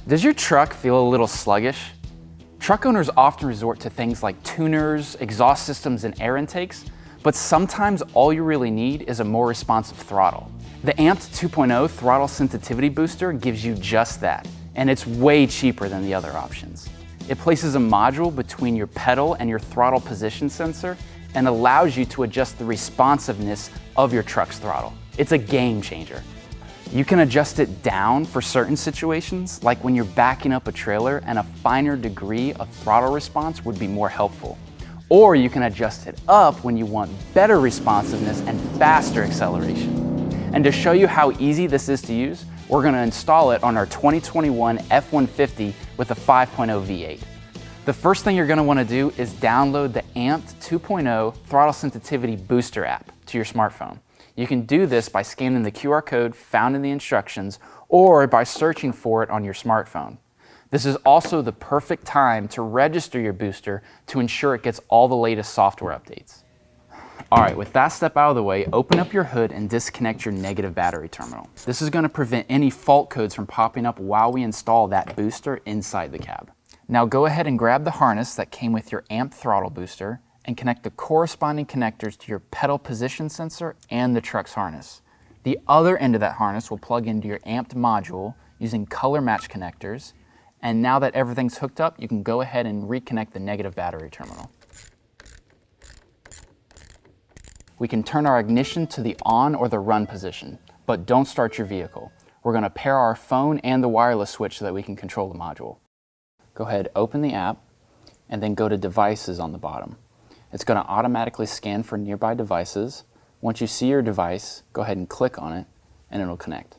Does your truck feel a little sluggish? Truck owners often resort to things like tuners, exhaust systems, and air intakes, but sometimes all you really need is a more responsive throttle. The Amped 2.0 Throttle Sensitivity Booster gives you just that, and it's way cheaper than the other options. It places a module between your pedal and your throttle position sensor and allows you to adjust the responsiveness of your truck's throttle. It's a game changer. You can adjust it down for certain situations, like when you're backing up a trailer and a finer degree of throttle response would be more helpful. Or you can adjust it up when you want better responsiveness and faster acceleration. And to show you how easy this is to use, we're going to install it on our 2021 F-150 with a 5.0 V8. The first thing you're going to want to do is download the Amped 2.0 Throttle Sensitivity Booster app to your smartphone. You can do this by scanning the QR code found in the instructions or by searching for it on your smartphone. This is also the perfect time to register your booster to ensure it gets all the latest software updates. All right, with that step out of the way, open up your hood and disconnect your negative battery terminal. This is going to prevent any fault codes from popping up while we install that booster inside the cab. Now go ahead and grab the harness that came with your Amped throttle booster and connect the corresponding connectors to your pedal position sensor and the truck's harness. The other end of that harness will plug into your Amped module using color match connectors. And now that everything's hooked up, you can go ahead and reconnect the negative battery terminal. We can turn our ignition to the on or the run position, but don't start your vehicle. We're going to pair our phone and the wireless switch so that we can control the module. Go ahead, open the app, and then go to Devices on the bottom. It's going to automatically scan for nearby devices. Once you see your device, go ahead and click on it, and it'll connect.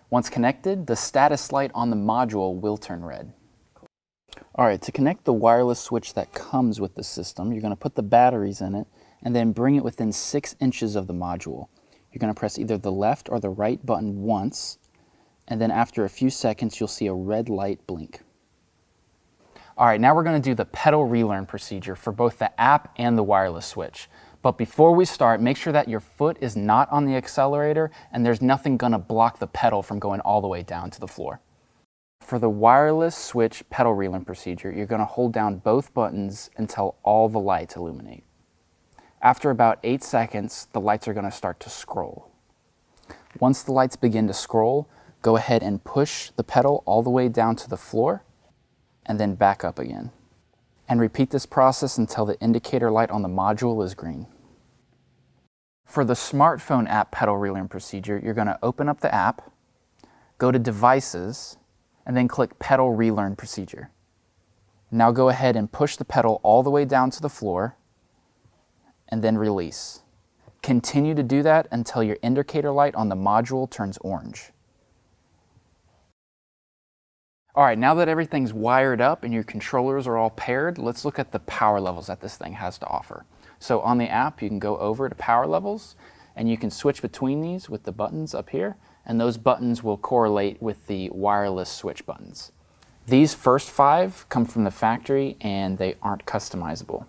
Once connected, the status light on the module will turn red. All right, to connect the wireless switch that comes with the system, you're going to put the batteries in it and then bring it within 6 inches of the module. You're going to press either the left or the right button once, and then after a few seconds, you'll see a red light blink. All right, now we're going to do the pedal relearn procedure for both the app and the wireless switch. But before we start, make sure that your foot is not on the accelerator and there's nothing going to block the pedal from going all the way down to the floor. For the wireless switch pedal relearn procedure, you're going to hold down both buttons until all the lights illuminate. After about 8 seconds, the lights are going to start to scroll. Once the lights begin to scroll, go ahead and push the pedal all the way down to the floor and then back up again. And repeat this process until the indicator light on the module is green. For the smartphone app pedal relearn procedure, you're going to open up the app, go to Devices, and then click Pedal Relearn Procedure. Now go ahead and push the pedal all the way down to the floor, and then release. Continue to do that until your indicator light on the module turns orange. All right, now that everything's wired up and your controllers are all paired, let's look at the power levels that this thing has to offer. So on the app, you can go over to power levels and you can switch between these with the buttons up here, and those buttons will correlate with the wireless switch buttons. These first 5 come from the factory and they aren't customizable.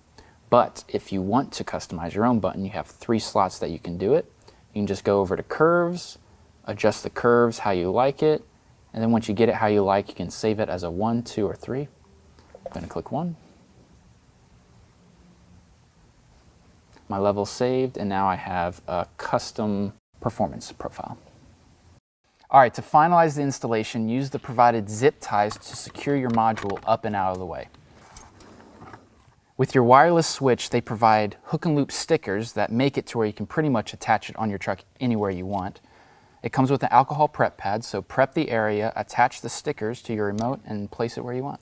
But if you want to customize your own button, you have 3 slots that you can do it. You can just go over to curves, adjust the curves how you like it, and then once you get it how you like, you can save it as a 1, 2, or 3. I'm going to click 1. My level's saved, and now I have a custom performance profile. All right, to finalize the installation, use the provided zip ties to secure your module up and out of the way. With your wireless switch, they provide hook and loop stickers that make it to where you can pretty much attach it on your truck anywhere you want. It comes with an alcohol prep pad, so prep the area, attach the stickers to your remote, and place it where you want.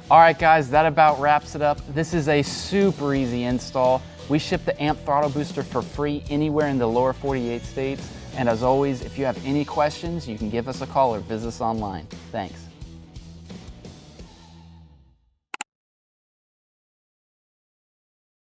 All right, guys, that about wraps it up. This is a super easy install. We ship the Amped throttle booster for free anywhere in the lower 48 states. And as always, if you have any questions, you can give us a call or visit us online. Thanks.